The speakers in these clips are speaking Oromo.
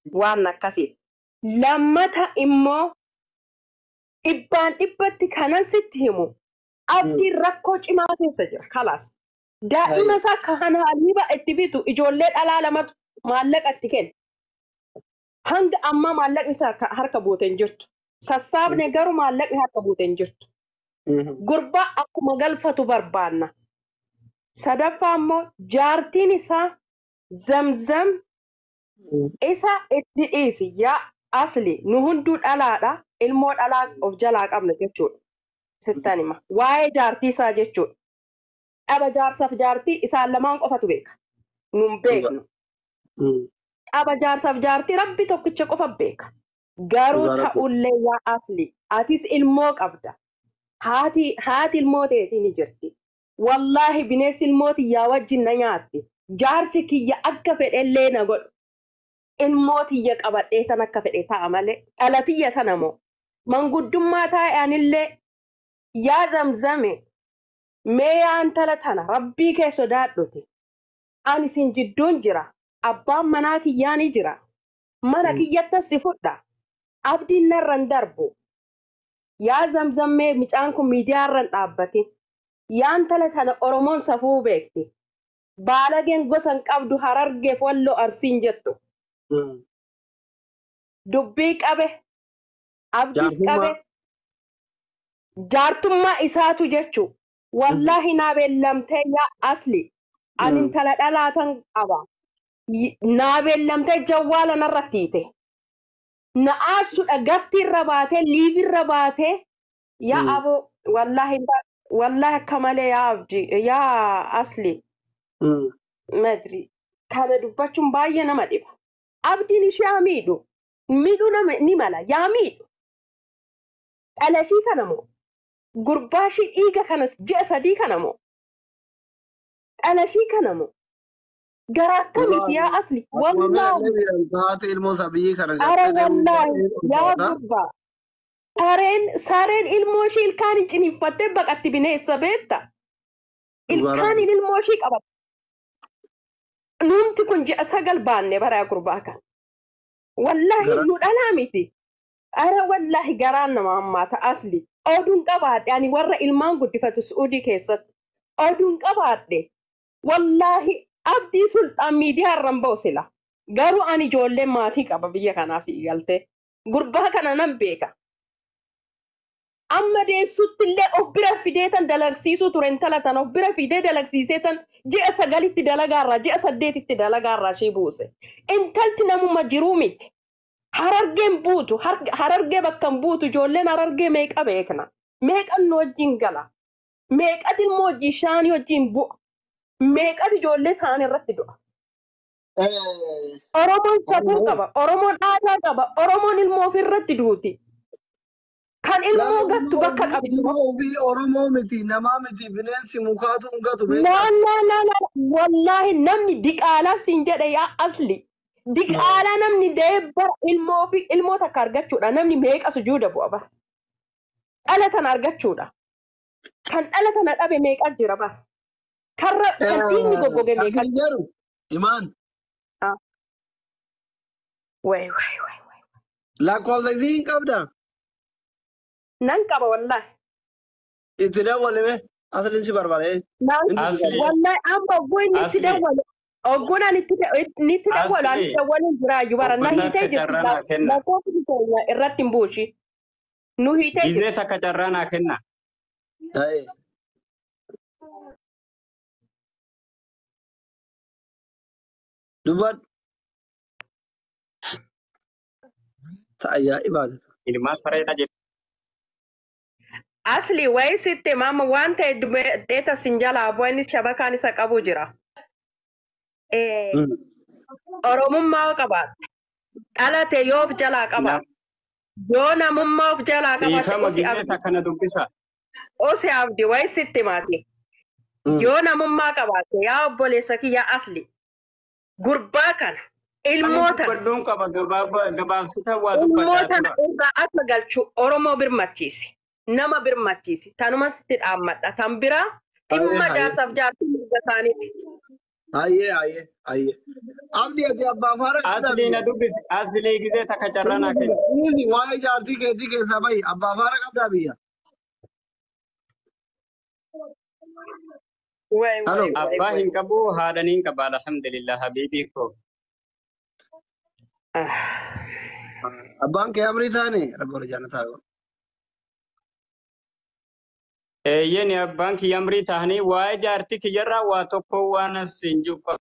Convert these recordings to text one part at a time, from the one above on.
waan akkasii. Lammata immoo dhibbaan dhibbatti kanan sitti himu abdiin rakkoo cimaa keessa jira kalaas. Daa'ima isaa kan haliiba itti bitu ijoollee dhalaa lamatu maallaqa itti kenna. Hanga amma maallaqni isaa harka buuteen jirtu. Sassaabne garuu maallaqni harka buuteen jirtu. Gurbaa akkuma galfatu barbaanna. Sadaffaa immoo jaartiin isaa zamzam isa itti dhiisi yaa asli nu hunduu dhalaadha ilmoo dhalaa of jalaa qabna jechuudha. Sittan hima waa'ee jaartii isaa jechuudha. Dhaba jaarsaaf jaartii isaan lamaan qofatu beeka. Nun beeknu. Dhaba jaarsaaf jaartii rabbi tokkicha qofa beeka. Garuu ta'ullee yaa asli atis ilmoo qabda. Haati ilmoo teetii ni jirti. Wallaahi bineensi ilmooti yaa wajjin na nyaatti. Jaarsi kiyya akka fedhellee na godhu. Ilmootiyya qabadhee tan akka fedhe ta'a malee. Dhalatiyya tana moo. Manguddummaa taa'anillee yaa zamzame. Mee yaa intala tana rabbii kee sodaadhuti. Ani sin jidduun jira. Abbaan manaa kiyyaa ni jira. Mana kiyyattas si fudha. Abdiin narran darbu. Yaa zamzammee micaan kun miidiyaarran dhaabbati. Yaa intala tana Oromoon safuu beekti. Baalageen gosan qabdu Harargeef Walloo Arsiin jettu. Dubbii qabe. Abdiis qabe. Jaartummaa isaatu jechuu. Wallahi naa beellamtee yaa asli. Ani intala dhalaatan qaba. Naa beellamtee jawwaala narratti hiite. Na aasudha gastii irra baatee liivi irra baatee yaa abo wallahi akka malee yaa abdi yaa asli. Madri kana dubbachuun baay'ee nama dhiba. Abdiin ishee miidhu. Miidhu nama ni mala yaa miidhu. Dhalashii kana moo gurbaashii dhiiga kanas ji'a sadii kana moo dhalashii kana moo garaa akkamiiti yaa asli wallahi ilmoo sabii kana wallahi yaa gurbaa sareen ilmoo ishii ilkaan hin ciniiffattee baqatti bineensa beetta ilkaan ilmoo ishii qabatte numti kun ji'a sagal baanne baraa gurbaa kan wallahi nu dhalaa miti ara wallahi garaan nama hammaata asli oduun qabaadhe ani warra ilmaan guddifatu Suudii keessatti oduun qabaadhe wallahi abdii sultaan miidiyaa irraan boosila garuu ani ijoollee maatii qaba biyya kanaaf galtee gurbaa kana nan beeka amma deessutti illee of bira fideetan dalagsiisuu ture intala tan of bira fidee dalagsiiseetan ji'a sagalitti dalagaarraa ji'a saddeetitti dalagaarraa ishee buuse intalti namuma jiruu miti. Harargeen buutu harargee bakka buutu ijoolleen harargee meeqa beekna meeqan nu wajjin gala meeqat ilmoo wajjin shaanii wajjin bu'a meeqat ijoollee isaanii irratti du'a. Oromoon safuu qaba Oromoon aadaa qaba Oromoon ilmoo ofirratti duuti kan ilmoo gattu bakka qabdu. Oromoo miti namaa miti bineensi mukaatu hin gatu. Wallahi namni diqaalaa siin jedhe yaa asli. Diqaalaa namni deebba ilmoo takka argachuudha namni meeqa sujuuda bu'a bara. Dhalatan argachuudha. Kan dhalatana dhabe meeqa jira bara. Kan dhiigni goggoge meeqa jiru. Imaan. Way. Lakkoofsa qabda. Nan qaba wallahi. Itti dawwalime asliin si barbaade. Wallahi amma goonni itti dawwale. Oguna nitti dawwalu ani dawwaluun jiraayu bara na hiitee jirti lakkoofsi keenya irratti hin buushi nu hiitee jirti. Gizee takka carraa naa kenna. Dubbadhu. Ta'ayyaa ibaadatu. Ilmaan fareedha jedhu. Asli wayi sitti maama waan ta'e dheeta sin jalaa bu'aa innis shabakaan isa qabu jira. Oromummaa qabaate dhalate yoo of jalaa qabaate yoo namummaa of jalaa qabaate osi abdi wayi sitti maati yoo namummaa qabaate yaa obboleessa kiyya asli gurbaa kana ilmoota irraa akka galchu Oromoo birmachiisi nama birmachiisi tanuma sitti dhaammadha tan biraa dhimma jaarsaaf jaartii mirga isaaniiti. Aye. Abdi ati abbaa faara qabdaa Asli na biyya. dubbis asli gizee takka carraa naa kenna. Inni waa'ee jaartii keetii keessaa bahi abbaa faara qabdaa biyya. Halo. Abbaa hin qabu haadhanii hin qaba alhamdulillah habiibii koo. Abbaan kee amrii taane rabbi wal jaalataa yoo. Eeyyeen abbaan kiyya amrii tahanii waa'ee jaartii kiyyarraa waa tokko waan asiin jubba.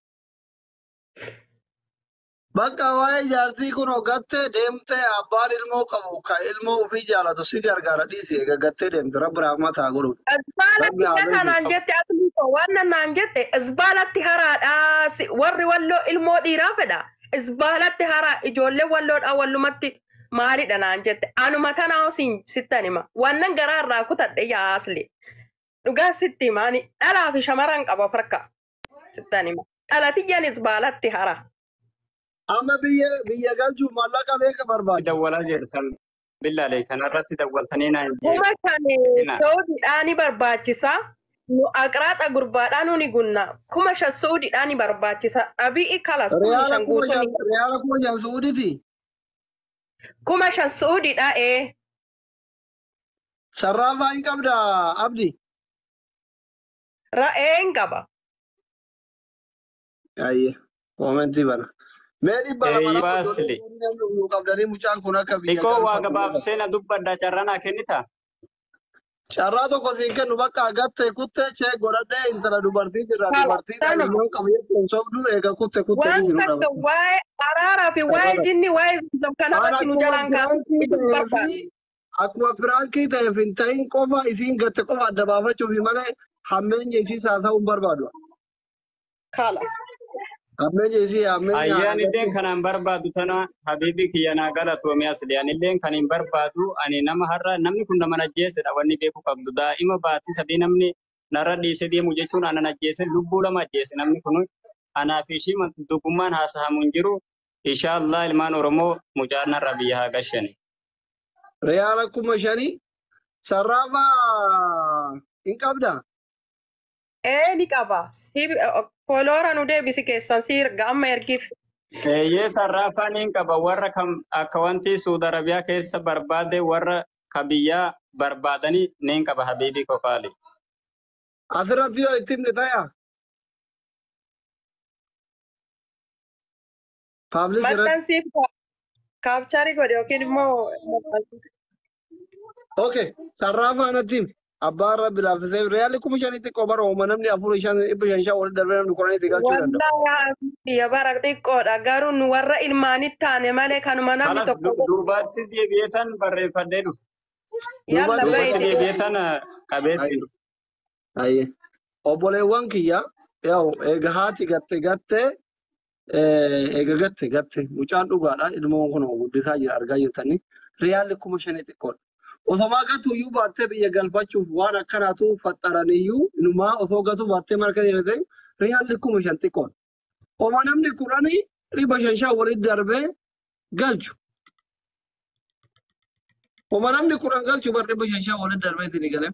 Bakka waa'ee jaartii kun gattee deemtee abbaan ilmoo qabu ka ilmoo ofii jaalatu si gargaara dhiisi eega gattee deemte rabbi rahmat haa godhu. Isbaalatti kana naan jette asli koo waan naan jette isbaalatti haraadha warri walloo ilmoo dhiiraa fedha. Isbaalatti haraa ijoollee walloodha wallumatti maalidha naan jette anuma tanaa osin sittan hima wannan garaarraa kutadhe yaa asli dhugaa sitti himaani dhalaa fi shamarran qaba farka sittan hima dhalatiyyan isbaalatti hara. Amma biyya galchuu maallaqa meeqa barbaada? Dawwalaa jirtan billaalee kanarratti dawwaltanii naa hin Kuma kane Saudiidhaani barbaachisa. Nu aqraaxa gurbaadhaan nuni gunna. Kuma shan Saudiidhaani barbaachisa. Abii kalas kuma shan guutuuni. Reyaala kuma shan Saudiiti? Kuma shan Saudiidha Sarraafaa hin qabda Abdi? Ra'ee hin qaba. Ayyee koomentii bana. Mee dhibba lama baasli. nu qabdanii mucaan kun akka biyya Xiqqoo waa gabaabsee na dubbaddaa carraa naa kennita. Carraa tokko siin kennu bakka agatte kutte chee godhadhee intala dubartii jirra dubartii ilmoo qabu jechuun sobduu eega kutte Waan jiru takka waa'ee araaraa fi waa'ee jinni waa'ee zimzam kanarratti nu jalaan kaa'u. akkuma firaankii ta'eef hin ta'in qofa isiin gatte qofa adda baafachuuf malee hammeenya isii haa ta'uu hin barbaadu. Kalas. Hammeenya isii hammeenya. Ayyaan illeen kanaan barbaadu tana habiibii kiyya naa galatoomee asli ani illeen kan hin barbaadu ani nama har'a namni kun nama najjeessedha wanni beeku qabdu daa'ima baatii sadii namni narra dhiisee deemu jechuun ana najjeesse lubbuu lama ajjeesse namni kun anaa fi ishii dubbummaan haasahamu hin jiru inshaallah ilmaan Oromoo mucaan narra biyya haa gashani. Reyaala kuma shanii sarraafaa hin qabdaa? Ni qaba. Koloora nu deebisi keessan si erga amma ergiif. Eeyyee sarraafaan hin qaba warra kam akka wanti Suudi Arabiyaa keessa barbaade warra ka biyyaa barbaadanii ni hin qaba habiibii kofaali. Asirratti yoo itti himne ta'aa? Paablik irratti. Maxxansiif kaapcharii godhe yookiin immoo. Okay, sarraafaa natti himi. Abbaan rabbi laaffisee reaalli kuma shanitti qobara ooma namni afur shan dhibba shan walitti darbee namni kudhanitti galchuu danda'a. Wallahi bara xiqqoodha garuu nu warra ilmaanitti taane malee kanuma namni tokko. Durbaatti deebi'eetan barreeffadhee dhufu. Yalla Durbaatti baay'ee. deebi'eetan qabeessi dhufu. Ayyee. Obboleewwan kiyya yaa'u eega haati gatte gatte mucaan dhugaadha ilmoon kun guddisaa jira argaa jirtanii reaalli kuma shanii xiqqoodha. Osomaa gatu iyyuu baattee biyya galfachuuf waan akkanaatu faxxaraniyyuu inumaa osoo gatu baattee marka jedhate reaalli kuma shan xiqqoodha. Oma namni kudhanii dhibba shan walitti darbee galchu. Oma namni kudhan galchu bar dhibba shan walitti darbee itti ni galee.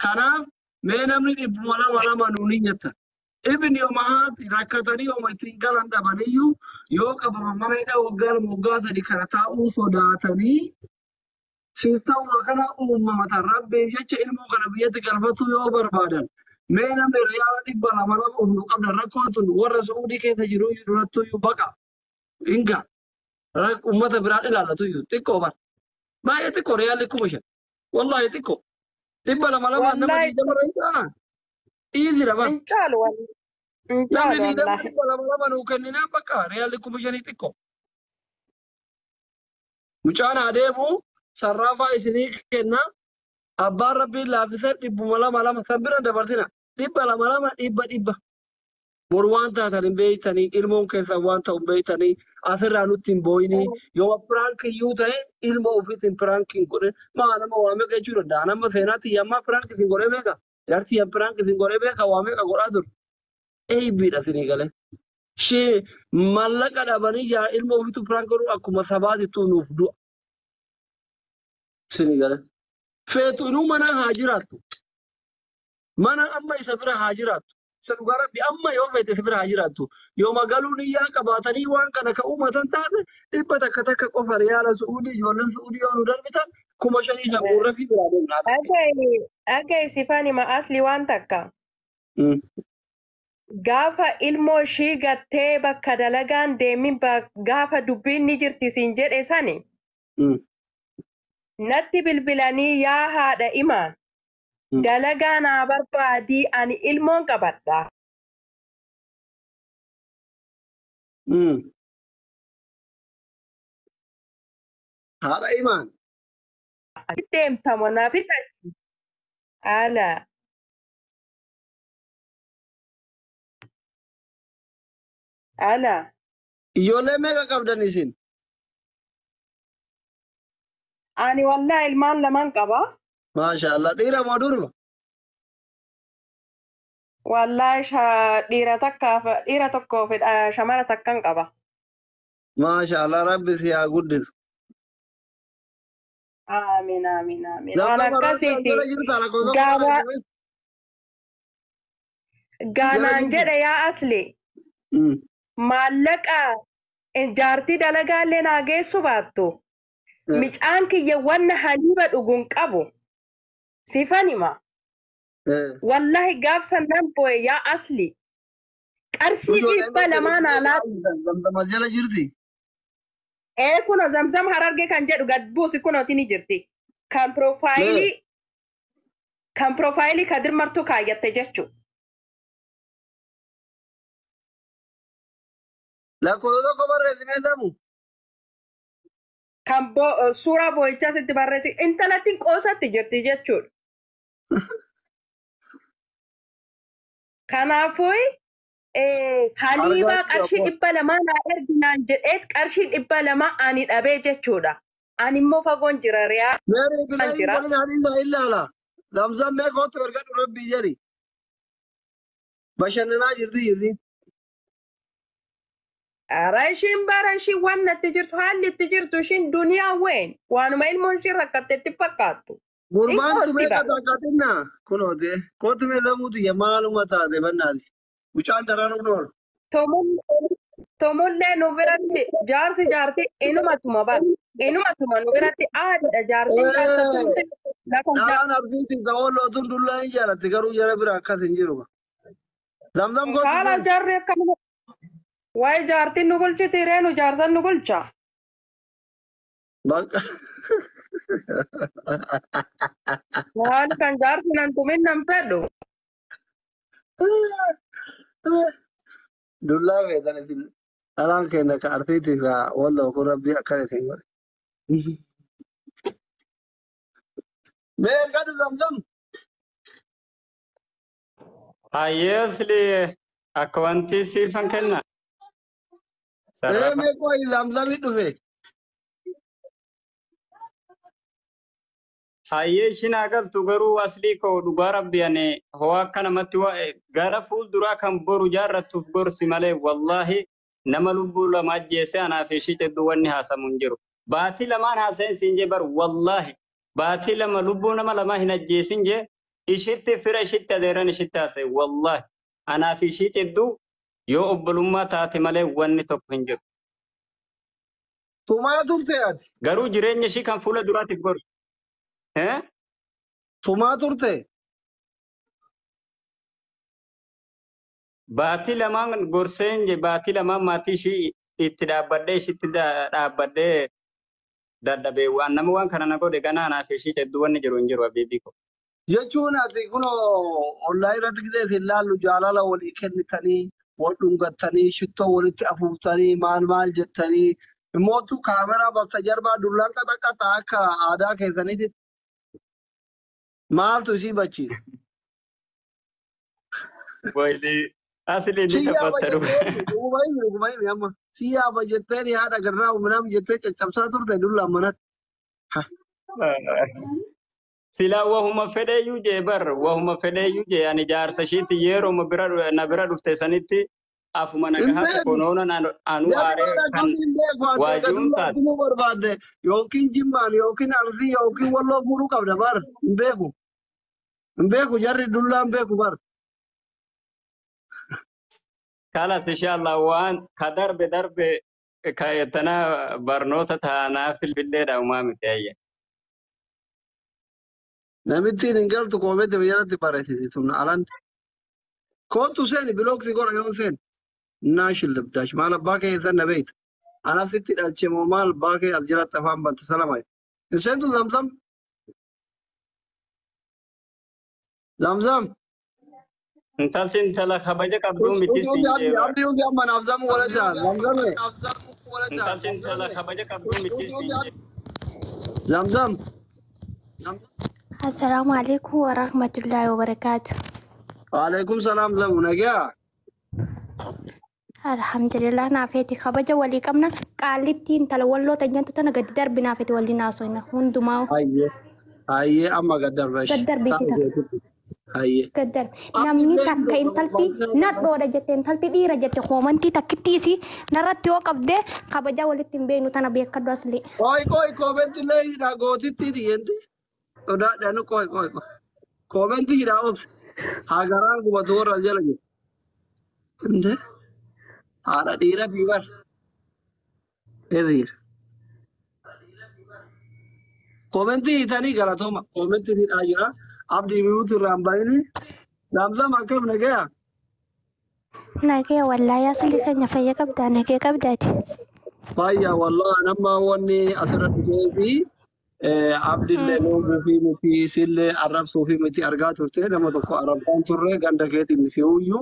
Kanaaf mee namni dhibbuma lama nuuni nyetta. Ibni yooma haati rakkatanii yooma ittiin galan dhabaniyyuu yoo qabaman mana hidhaa waggaa sadii kana taa'uu sodaatanii sistama kana uumamatan rabbiin jecha ilmoo kana biyyatti galfatu yoo barbaadan mee namni reyaala dhibba lama nu qabdan rakkoon tun warra Suudii keessa jiru durattu iyyuu baqa hinga ummata biraan ilaallatu iyyuu xiqqoo bara baay'ee xiqqoo reyaalli kuma shan wallaahi xiqqoo dhibba lama nama diidama reeyyaana dhiizira bara Incaalu wallahi. namni Incaalu diidama wallahi. dhibba lama nuu kenninaan baqa reyaalli kuma shanii xiqqoo mucaan adeemu sarraafaa isinii kenna abbaan rabbiin laaffisee dhibbuma lama san bira dabarsina dhibba bor waan taatan hin beeytanii ilmoon keessan waan ta'u hin beeytanii asirraa nutti hin booyinii yoo firaankii ta'e ilma ofiitiin firaankii godhe maa nama waa meeqa jechuu danda'a nama seenaatti yammaa firaankii isin godhee beeka jaartii yan firaankii isin godhee beeka waa meeqa godhaa ture eeybiidha isinii galee shee mallaqa dhabanii yaa ilma ofiitu firaankii godhu akkuma sabaatittuu nuuf du'a. Senegal. Feetu inuu mana haa jiraattu. Mana amma isa bira haa jiraattu. سنقرب بأما يوم يتفبر هاجراتو يوم قالوا لي يا كباتني وان كان كأمة تنتهي إبتا كتك قفر يا سعودي يولن سعودي يولن دربتا كما شني سنقرب في برادين Agai sifani ma asli waan takka. Gaafa ilmoo ishii gattee bakka dalagaan deemin gaafa dubbiin ni jirti siin jedhe sani. Natti bilbilanii yaa haadha imaan. Dalagaa naa barbaadii ani ilmoon qabadha. Haadha imaan. Deemtamo naaf ta'i. Ala. Ala. Ijoollee meeqa qabdan isin? Ani wallahi ilmaan lamaan qaba. Maashaallah dhiira moo durba? Wallahi dhiira tokkoo fi shamara takkan qaba. Maashaallah rabbi si haa guddisu. Amiin amiin amiin. Waan akkasiiti. Gaanaan jedhe yaa asli. Maallaqa jaartii dalagaallee naa geessu baattu. Micaan kiyya wanna haliiba dhuguun qabu. Sifanima. Wallahi gaafsan nan booye yaa asli. Qarshii 200 naa laatu. Zamzama jala jirti. Kuno zamzam hararge kan jedhu gad buusi kunooti ni jirti. Kan profaayilii kadir martuu kaayyatte jechuudha. Lakkoofsa tokko barreessimee samu. Kan suuraa boo'ichaa sitti barreessi intalattiin qoosatti jirti jechuudha. Kanaafuu haliibaa qarshii 200 naa erginaan jedheet qarshii 200 ani dhabee jechuudha. Ani immoo fagoon jira riyaa. Meerii bilaayii waliin haliin ilaala. Zamzam meeqootu erga durabbii jedhi. Bashannanaa jirti. Ara ishiin bara ishiin waan natti jirtu haalli itti jirtu ishiin duniyaa ween waanuma ilmoon ishii rakkatteetti fakkaattu. Gurmaantu meeqa takkaatinna kunoote kootu mee lamuuti maaluma taate bannaati. Mucaan dararuun oolu. Tomullee nu biratti jaartii inumatuma bara. Inumatuma nu biratti aadidha jaartiin jaarsa. Dhaan argiitti ga'oon lootuun dullaa ni jaalatti garuu jara bira akkas hin jiru. Zamzam gootu. Haala jaarri akkamii. Waa'ee jaartiin nu bulchiti reenu jaarsan nu bulcha. Bakka. Haala kan jaarsi nan tumin nan fedhu. Dullaa feetan isin dhalaan keenya ka artiitiif walloo kun rabbii akkana isin godhe. Mee ergaa Zamzam. Hayyeesli akka wanti siifan kenna. Mee koo Zamzamii dhufe. Hayyee ishiin agaltu garuu aslii koo dhugaa rabbiyan hoo akka namatti gara fuulduraa kan boru jaarrattuuf gorsi malee wallahi nama lubbuu lama ajjeese anaaf ishii cedduu wanni haasamu hin jiru. Baatii lamaan haasa'in siin jee baru wallahi baatii lama lubbuu nama lama hin ajjeesin jee ishitti fira ishitti adeeran ishitti haasa'e wallahi anaaf ishii cedduu yoo obbolummaa taate malee wanni tokko hin jiru. Tumaa turte ati. Garuu jireenya ishii kan fuula duraatiif gorsu. Tumaa turte. Baatii lamaan gorseen je baatii lamaan maatii ishii itti dhaabbadhee ishitti dhaabbadhee dadhabee waan nama waan kana na godhe ganaa naaf ishii cedduu wanni jiru hin jiru abeebii ko. Jechuun ati kun onlaayinii irratti gisee ilaallu jaalala walii kennitanii wal dhungattanii shittoo walitti afuuftanii maal jettanii immoo kaameraa bakka jarbaa dullaan qaxaqaxa akka aadaa keessaniiti. Maaltu isii bachiisa? Boyli asli ni taphattaru. Uumayni amma si yaaba jetteen haadha garraa uuminaan jettee caccabsaa turte dullaan manatti. Sila wahuma fedheeyyuu jee bar wahuma fedheeyyuu jee ani jaarsa ishiitti yeroo na bira dhufte sanitti afuma nagahaa konoona anu aaree kan waajuun taate. Barbaadde yookiin jimmaan yookiin arsii yookiin walloo fuudhuu qabda bar hin beeku. Hin beeku jarri dullaa hin beeku bar. خلاص إن شاء الله وان كدرب درب كايتنا برنوتة تانا في الليل أو ما متأيه نمتي نقلت قومت بيانات بارتي ثم ألان كنت سني بلوك تقول يوم سن ناش اللي بداش ما باقي يثنى بيت أنا ستي الشيء مال باقي أجرت تفهم بنت سلامي إنسان زمزم زمزم انتلت انت لك خبجة قبضو وش متي عبدي سنجيبا عبدي يوم يا من أفزم ولا جال زمزم انتلت انت لك خبجة قبضو متي سنجيبا زمزم السلام عليكم ورحمة الله وبركاته. وعليكم السلام زم نجا الحمد لله نافيتي خبجة ولي كمنا قالتي انت لولو تجنتو تنا قد درب نافيتي ولي ناسوينا هندما أيه أما قدر باش قدر بيسيتا أيه قدر نمني تكا انتلتي نادو رجت انتلتي دي رجت خومنتي تكتيسي نرتي وقف ده خبجة ولي تنبينو تنا بيكدو أصلي كوي كومنت لي دا غوتي تي يندي ودا دانو كوي كومنت دا اوف هاغران كو بدور رجل انده ara dira bibar edir komenti itani galatoma komenti ni ajira abdi miutu rambaini ramza makam nagaya ناكي والله يا أصلي كان يفيا كبدا ناكي كبداتي faya wallah nama wonni asara tusefi abdi le no fi muti sille arab sufi muti arga turte nama tokko araban turre ganda keti misiuyu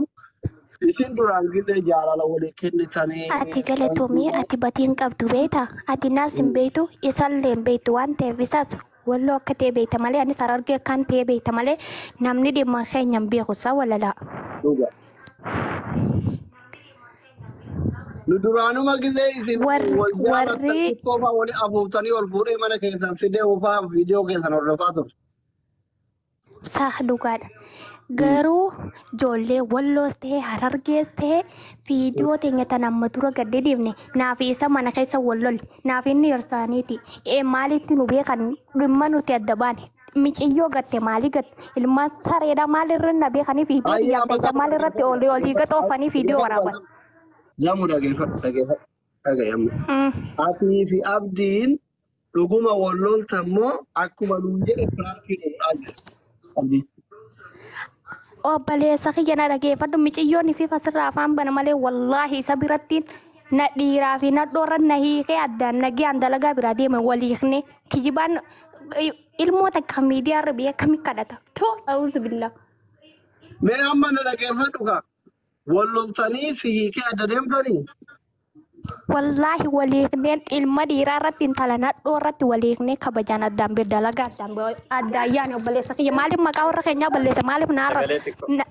isin duraan gille jaalala wali kennitanii ati galatoomii ati batiin qabdu beeta ati naas hin beektu isallee hin beektu waan ta'eef isaas walloo akka ta'e beekta malee anis argee kan ta'e beekta malee namni dhimma keenya hin beeku isaa walalaa. dhuga nu duraanuma gille isin wal jaalatan tokkofa wali afuuftanii wal fuudhee mana keessan fidee ufaa viidiyoo keessan hordofaa turte. Saa dhugaadha. Garuu ijoollee walloos ta'e harargees ta'e viidiyoo teenya tan amma dura gadde deemne naaf isa mana keessa wallol naaf inni hirsaaniiti maalitti nu beekan dhimma nuti adda baane miiciyyoo gatte maali gatte ilma sareedha maalirra na beekanii viidiyoo yaabbeessa maalirratti olii gata oofanii viidiyoo waraaban. Zamu dhaggeeffadhu. Atii fi abdiin dhuguma walloltan moo akkuma nuun jedhe piraankii godhaa jira. Obboleessa kiyya na dhaggeeffadhu miciyyoonni fi fasirraa afaan bana malee wallaahi isa birattiin na dhiiraa fi na dhoorra na hiikee addaan nagaan dalagaa biraa deeme waliifne kijibaan ilmoota akka miidiyaarra biyya kamii kadhata too a'uuzu billaa. Mee amma na dhaggeeffadhu kaa walloltanii fi hiikee adda deemtanii. Wallaahi waliifneen ilma dhiiraa irratti intala nadhoo irratti waliifnee kabajaan addaan dalagaa addaan yaane obboleessa kiyya maaliif maqaa warra keenyaa balleessa maaliif naarrabsa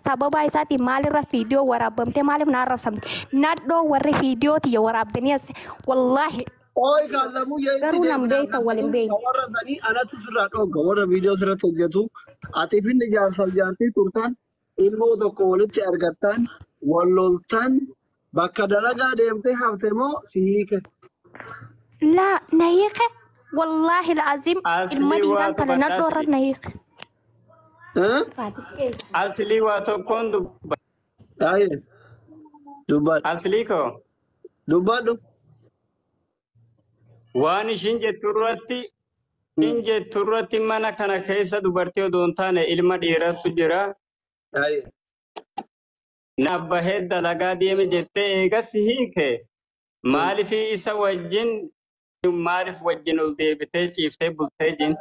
sababa isaatiin maalirra viidiyoo waraabamtee maaliif naarrabsamte nadhoo warri viidiyoo tiyya waraabdanii as wallaahi. Oy kaalamuu garuu nam beekta waliin beekta. warra sanii anatu sirraa dhooga warra viidiyoo sirratti hojjetu ati finni jaartii turtan ilmoo tokko walitti argattan walloltan. Bakka dalagaa deemtee hafte moo si hiike? Laa na hiike wallaahi la'azim ilma dhiiraan tala nadhoo irra na hiike. Asli waa tokkoon dubbadhu. Aye. Dubbadhu. Asli koo. Dubbadhu. Waan ishiin jetturratti mana kana keessa dubartii odoo hin taane ilma dhiirattu jira. Aye. Nabbahee dalagaa deeme jettee eegas hiike maaliif isa wajjin maaliif wajjin ol deebitee ciiftee bultee jin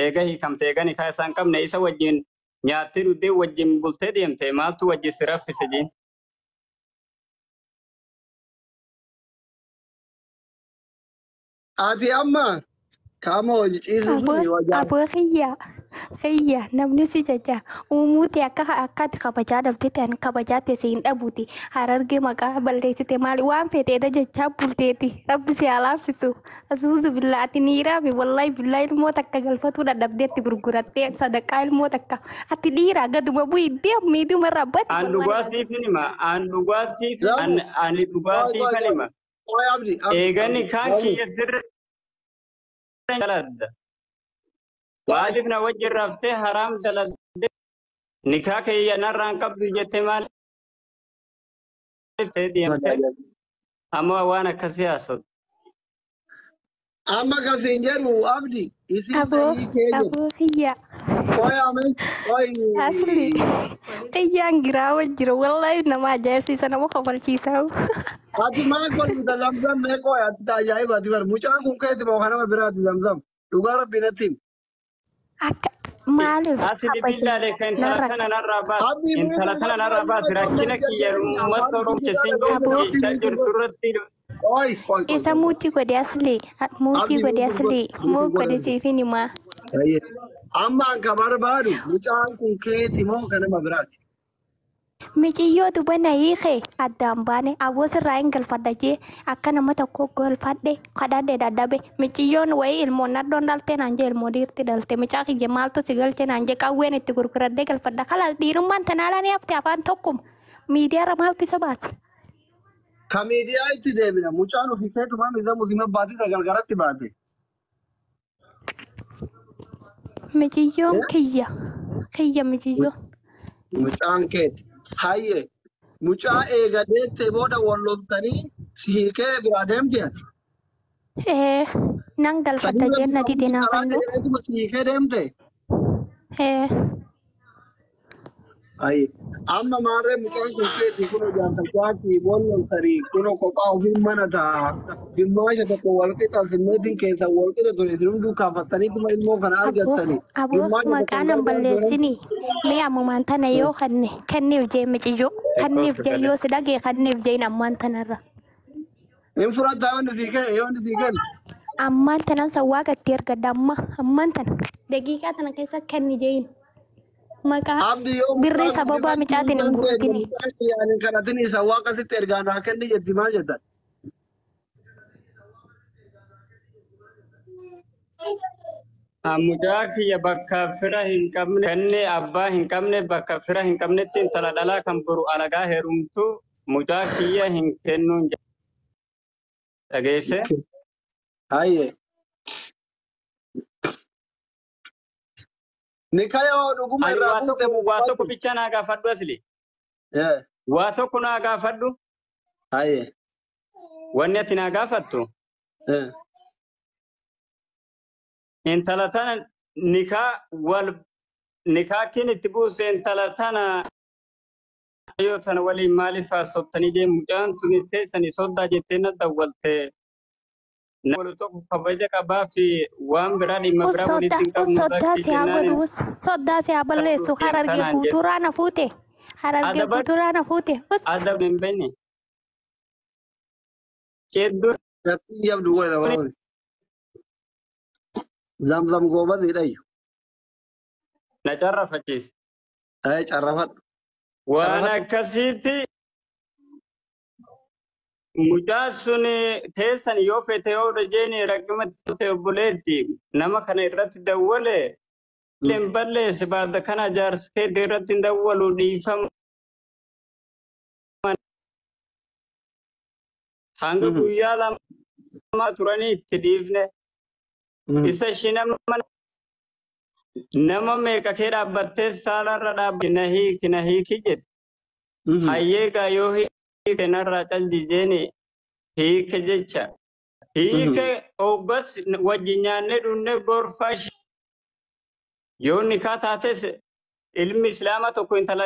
eega hiikamtee eega nikaa isaan qabne isa wajjin nyaattee dhuddee wajjin bultee deemte maaltu wajjin si raffise jin. Ati amma kaama hojii ciisuu suni wajjin. Aboo Kiyya namni si jaja uumuuti akkati kabajaa dhabde ta'an kabajaa teessee hin dhabuuti harargee maqaa balleessite maali waan fedheedha jechaa bulteeti rabbi si haa laaffisu asuusu billaati niiraa fi wallaahi billaa ilmoo takka galfatuu dadhabdeetti gurgurattee sadaqaa ilmoo takka ati dhiiraa gaduma bu'ii deemee dhuma rabbatti. Aan dhugaa siif hinima ani dhugaa siif hinima eegani kaan kiyya sirra jaladda. Maaliif na wajjin raftee haraam dalagdee nikaa kiyya narraan qabdu jettee maal deemte amma waan akkasii haasa'u. Amma kasin jedhu abdi isin Aboo, ta'ii kee jedhu. aboo kiyya. Oy ame oy. Asli. Kiyyaan giraa jira. Wallahi nama ajaa'ibsiisa nama kofalchiisa. Ati maa godhu Zamzam mee qoy ati ajaa'ibaati bar mucaan kun keessa moo kanama biraati Zamzam dhugaa rabbi natti himi. Akka maaliif Asi dibillaalee kan intala tana narraa baas intala tana narraa baas rakkina kiyya uummata oromche sinjoo jechaa jirtu irratti Oy oy. isa muutii godhe asli. Muutii godhe asli. Muu godhe siifin himaa. Amma anka barbaadu mucaan kun keeti moo kanama biraati. Michiyyootu bana hiike addaan baane aboo sirraa hin galfadha jee akka nama tokko golfadhe kadhadhe dadhabe michiyyoon wayii ilmoon naddoon dhalte naan jee ilmoo dhiirti dhalte micaa kiyya maaltu si galche naan jee qawween itti gurguradhee galfadha kalaas dhiirummaan tanaalaa ni hafte afaan tokkuma miidiyaarra maaltu isa baate. Ka miidiyaa itti deebina mucaan ofii keetumaa miza musima baatisa gargaratti baate. Michiyyoon kiyya michiyyoo. Mucaan keeti. Hayye mucaa eegadeette booda wallontanii si hiikee biraa deemti ati. Nan galfadha jee na dide naa fannu. Si hiikee deemte. Hayye amma maarree mucaan kun keeti kunoo jaalalchaati wallontanii kunoo kophaa ofiin mana ta'a. Dhimmaasha tokko walqixa simmeetiin keessa walqixa ture isin hunduu kaafattaniituma ilmoo kana argattanii. Aboo maqaan hin balleessini. Mee ammumaan tana yoo kanniif jee michiyyoo kanniif jee yoo si dhagee kanniif jee ammaan tanarra. Hin fudhataa yoonni sii kenne yoonni sii kenne. Ammaan tanan sawwaa gatti ergadda ammaan tana daqiiqaa tana keessa kenni jeeyin. Maqaa birrii sababaa micaatiin hin guutini. Yaani kanatin sawwaa akkasitti ergaa naa kenni jetti maal jettan? Mucaa kiyya bakka fira hin qabne kenne abbaa hin qabne bakka fira hin qabnetti intala dhalaa kan boru alagaa heerumtu mucaa kiyya hin kennuun dhageesse. Hayye. Ni kayoo dhuguma Ani irraa waa tokko bicha naa gaafadhu asli. Waa tokko naa gaafadhu. Hayye. Wanni ati naa gaafattu. Intala tana nikaa kin itti buuse intala tana yoo tana waliin maaliif haasoftanii deemu mucaan tuni teessanii soddaa jettee na dawwalte. Nama tokko kabaja qabaa fi waan biraa dhimma biraa walitti hin qabne soddaa si haa balleessu harargee guutuuraa na fuute harargee guutuuraa na fuute. Adda hin beekne. Ceedduu. Gatti yabdu wala wala. Zamzam goobadii dhayyu. Na carrafachiise. Carrafadhu. Waan akkasiitti mucaa sun teessan yoo fete yoo dhajeeni rakkimatti ta'e obboleetti nama kana irratti dawwale leen balleesse baada kana jaarsee irratti hin dawwalu dhiifama. Hanga guyyaa lama turanii itti dhiifne. Isa ishee nama meeqa kee dhaabbattee saalarra dhaabbatte na hiiki jedhe. Hayyeegaa yoo hiike narraa calli jeeni hiike jecha. Hiike hoggas wajji nyaannee dhunnee gorfaa ishee. Yoo nikaa taates ilmi islaamaa tokko intala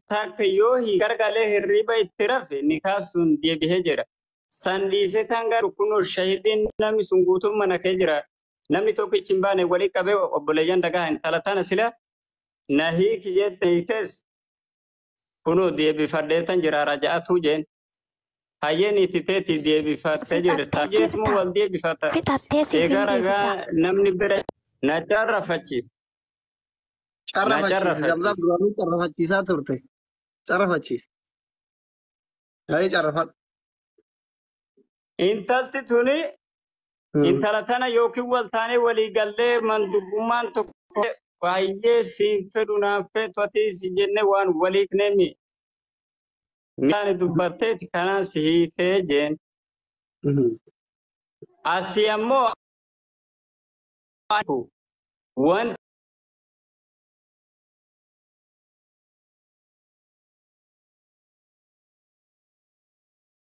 takka yoo gargalee hirriba itti rafe nikaa sun deebihee jira. San dhiisee tan garu kunoo shahidiin namni sun guutuun mana kee jira. Namni tokkichi hin baane walii qabee obboleeyyan dhagaa intala tana sila na hiiki jette hiikes kunoo deebifadheetan jira raja'atuu jeen. Hayyeen itti teetii deebifattee jirta. Jeetuma wal deebifata. Egaa ragaa namni bira na carrafachiif. Zamzam duraanuu carrafachiisaa turte. Carrafachiis. Gaarii carrafadhu. Intalti tuni intala tana yookiin wal taanee walii gallee mandubbummaan tokko baay'ee siin fedhu naaf feetu ati si jenne waan waliif nemi. Miidhaan dubbatteeti kanaan si hiikee jeen. Asii ammoo wanti